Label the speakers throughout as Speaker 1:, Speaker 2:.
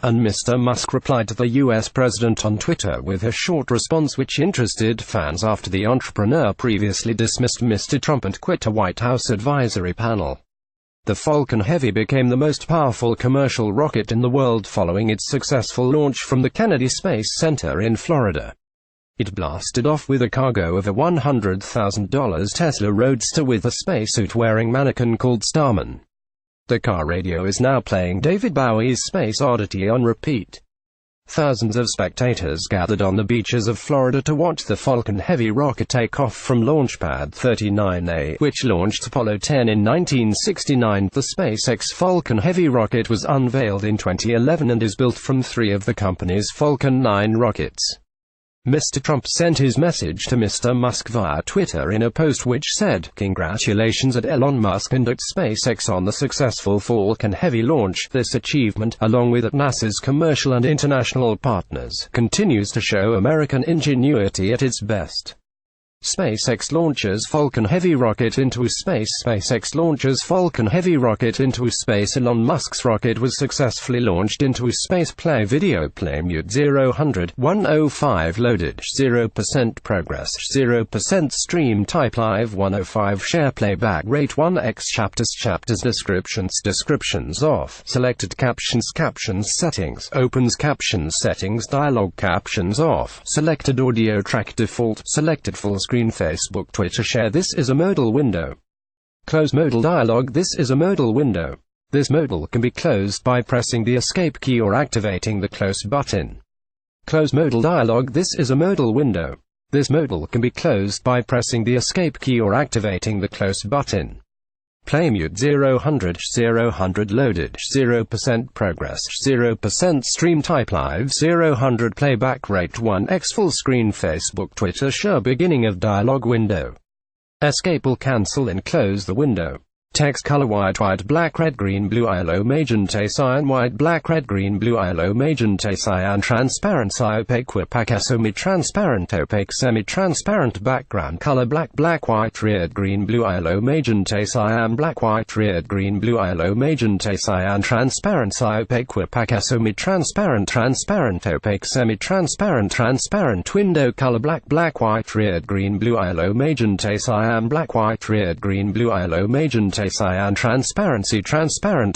Speaker 1: and Mr. Musk replied to the US president on Twitter with a short response which interested fans after the entrepreneur previously dismissed Mr. Trump and quit a White House advisory panel. The Falcon Heavy became the most powerful commercial rocket in the world following its successful launch from the Kennedy Space Center in Florida. It blasted off with a cargo of a $100,000 Tesla Roadster with a spacesuit-wearing mannequin called Starman. The car radio is now playing David Bowie's Space Oddity on repeat. Thousands of spectators gathered on the beaches of Florida to watch the Falcon Heavy rocket take off from Launchpad 39A, which launched Apollo 10 in 1969. The SpaceX Falcon Heavy rocket was unveiled in 2011 and is built from 3 of the company's Falcon 9 rockets. Mr. Trump sent his message to Mr. Musk via Twitter in a post which said, "Congratulations at Elon Musk and at SpaceX on the successful Falcon Heavy launch. This achievement, along with at NASA's commercial and international partners, continues to show American ingenuity at its best." SpaceX launches Falcon Heavy rocket into space. SpaceX launches Falcon Heavy rocket into space. Elon Musk's rocket was successfully launched into space. Play video. Play mute. 0 105 loaded. 0% progress. 0% stream type. Live 105 share. Playback rate 1x. Chapters descriptions off. Selected captions settings. Opens captions settings. Dialog captions off. Selected audio track default. Selected full screen. Facebook, Twitter share. This is a modal window. Close modal dialog. This is a modal window. This modal can be closed by pressing the escape key or activating the close button. Close modal dialog. This is a modal window. This modal can be closed by pressing the escape key or activating the close button. Play mute. 0 loaded. 0% progress. 0% stream type. Live 0 playback rate 1x. Full screen. Facebook, Twitter share. Beginning of dialog window. Escape will cancel and close the window. Text color white black red green blue yellow magenta cyan white black red green blue yellow magenta cyan transparent opaque opaque semi transparent opaque semi transparent background color black white red green blue yellow magenta cyan black white red green blue yellow magenta cyan transparent opaque opaque semi transparent opaque semi transparent window color black white red green blue yellow magenta cyan black white red green blue yellow magenta cyan transparency transparent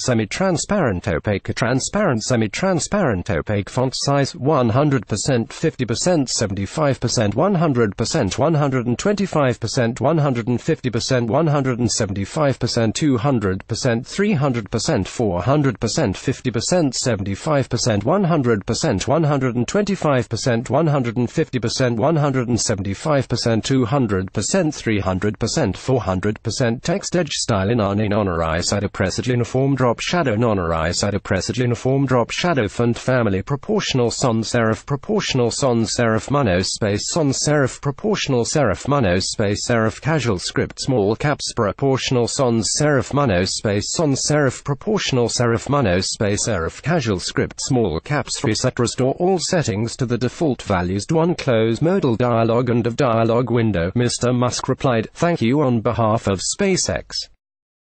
Speaker 1: semi-transparent opaque transparent semi-transparent opaque font size 100% 50% 75% 100% 125% 150% 175% 200% 300% 400% 50% 75% 100% 125% 150% 175% 200% 300% 400% text edge style in non-horizontal presage uniform drop shadow non-horizontal presage uniform drop shadow font family proportional sans serif monospace sans serif proportional serif monospace serif casual script small caps proportional sans serif monospace sans serif proportional serif monospace serif casual script small caps reset restore all settings to the default values. 1 close modal dialog end of dialog window. Mr. Musk replied, "Thank you on behalf of SpaceX.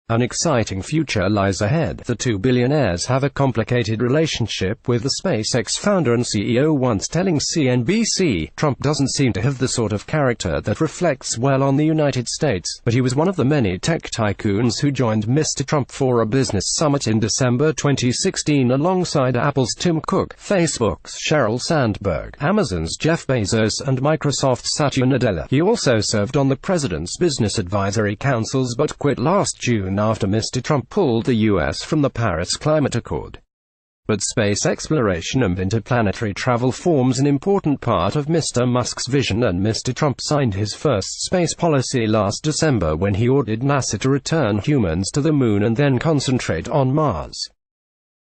Speaker 1: An exciting future lies ahead." The two billionaires have a complicated relationship with the SpaceX founder and CEO, once telling CNBC, "Trump doesn't seem to have the sort of character that reflects well on the United States, but he was one of the many tech tycoons who joined Mr. Trump for a business summit in December 2016 alongside Apple's Tim Cook, Facebook's Sheryl Sandberg, Amazon's Jeff Bezos and Microsoft's Satya Nadella." He also served on the president's business advisory councils but quit last June after Mr. Trump pulled the U.S. from the Paris Climate Accord. But space exploration and interplanetary travel forms an important part of Mr. Musk's vision, and Mr. Trump signed his first space policy last December when he ordered NASA to return humans to the Moon and then concentrate on Mars.